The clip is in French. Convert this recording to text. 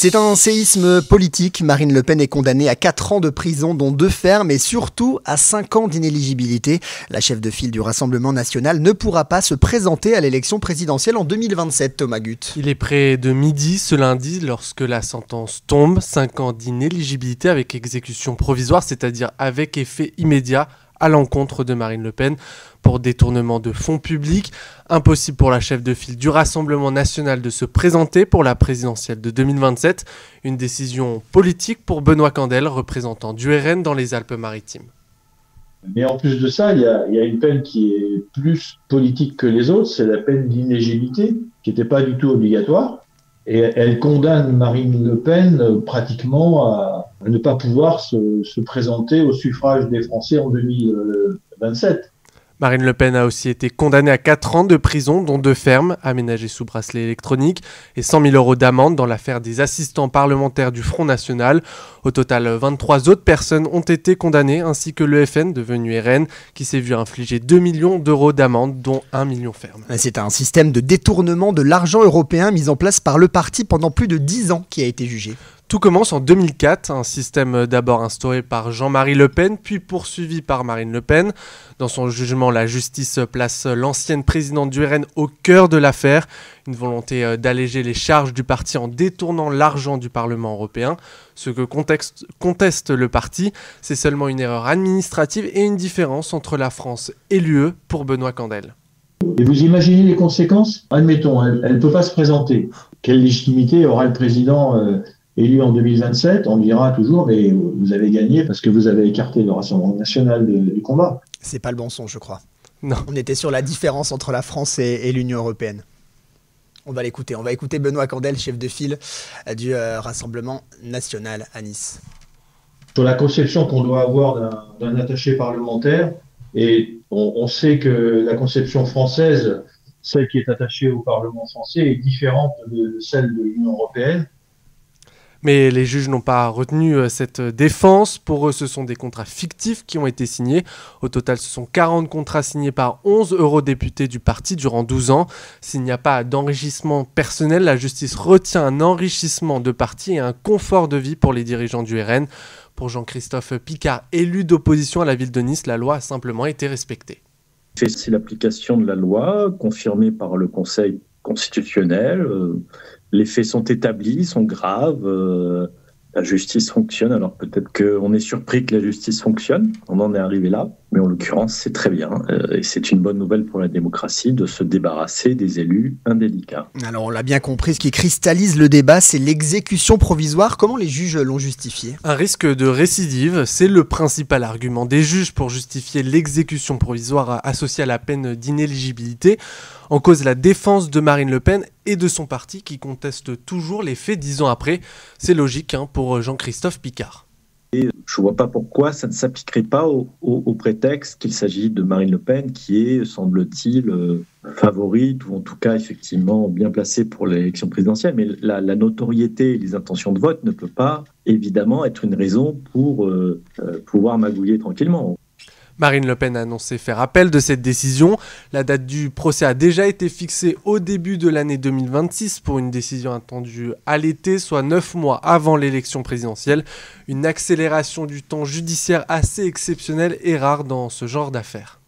C'est un séisme politique. Marine Le Pen est condamnée à 4 ans de prison, dont 2 fermes, et surtout à 5 ans d'inéligibilité. La chef de file du Rassemblement national ne pourra pas se présenter à l'élection présidentielle en 2027, Thomas Gut. Il est près de midi ce lundi lorsque la sentence tombe. 5 ans d'inéligibilité avec exécution provisoire, c'est-à-dire avec effet immédiat à l'encontre de Marine Le Pen pour détournement de fonds publics. Impossible pour la chef de file du Rassemblement national de se présenter pour la présidentielle de 2027. Une décision politique pour Benoît Candel, représentant du RN dans les Alpes-Maritimes. Mais en plus de ça, il y a une peine qui est plus politique que les autres, c'est la peine d'inéligibilité, qui n'était pas du tout obligatoire. Et elle condamne Marine Le Pen pratiquement à ne pas pouvoir se présenter au suffrage des Français en 2027. Marine Le Pen a aussi été condamnée à 4 ans de prison, dont 2 fermes, aménagées sous bracelet électronique, et 100 000 € d'amende dans l'affaire des assistants parlementaires du Front National. Au total, 23 autres personnes ont été condamnées, ainsi que le FN, devenu RN, qui s'est vu infliger 2 millions d'euros d'amende, dont 1 million ferme. C'est un système de détournement de l'argent européen mis en place par le parti pendant plus de 10 ans qui a été jugé. Tout commence en 2004, un système d'abord instauré par Jean-Marie Le Pen, puis poursuivi par Marine Le Pen. Dans son jugement, la justice place l'ancienne présidente du RN au cœur de l'affaire. Une volonté d'alléger les charges du parti en détournant l'argent du Parlement européen. Ce que conteste le parti, c'est seulement une erreur administrative et une différence entre la France et l'UE pour Benoît Candel. Et vous imaginez les conséquences? Admettons, elle ne peut pas se présenter. Quelle légitimité aura le président élu en 2027? On dira toujours, mais vous avez gagné parce que vous avez écarté le Rassemblement national du combat. C'est pas le bon son, je crois. Non. On était sur la différence entre la France et l'Union européenne. On va l'écouter. On va écouter Benoît Candel, chef de file du Rassemblement national à Nice. Sur la conception qu'on doit avoir d'un attaché parlementaire, et on sait que la conception française, celle qui est attachée au Parlement français, est différente de celle de l'Union européenne. Mais les juges n'ont pas retenu cette défense. Pour eux, ce sont des contrats fictifs qui ont été signés. Au total, ce sont 40 contrats signés par 11 eurodéputés du parti durant 12 ans. S'il n'y a pas d'enrichissement personnel, la justice retient un enrichissement de parti et un confort de vie pour les dirigeants du RN. Pour Jean-Christophe Picard, élu d'opposition à la ville de Nice, la loi a simplement été respectée. C'est l'application de la loi, confirmée par le Conseil constitutionnel. Les faits sont établis, sont graves. La justice fonctionne. Alors peut-être qu'on est surpris que la justice fonctionne. On en est arrivé là. Mais en l'occurrence, c'est très bien. Et c'est une bonne nouvelle pour la démocratie de se débarrasser des élus indélicats. Alors on l'a bien compris, ce qui cristallise le débat, c'est l'exécution provisoire. Comment les juges l'ont justifié? Un risque de récidive, c'est le principal argument des juges pour justifier l'exécution provisoire associée à la peine d'inéligibilité. En cause, la défense de Marine Le Pen et de son parti qui conteste toujours les faits 10 ans après. C'est logique pour Jean-Christophe Picard. Et je ne vois pas pourquoi ça ne s'appliquerait pas au prétexte qu'il s'agit de Marine Le Pen qui est, semble-t-il, favorite ou en tout cas effectivement bien placée pour l'élection présidentielle. Mais la notoriété et les intentions de vote ne peut pas évidemment être une raison pour pouvoir magouiller tranquillement. Marine Le Pen a annoncé faire appel de cette décision. La date du procès a déjà été fixée au début de l'année 2026 pour une décision attendue à l'été, soit 9 mois avant l'élection présidentielle. Une accélération du temps judiciaire assez exceptionnelle et rare dans ce genre d'affaires.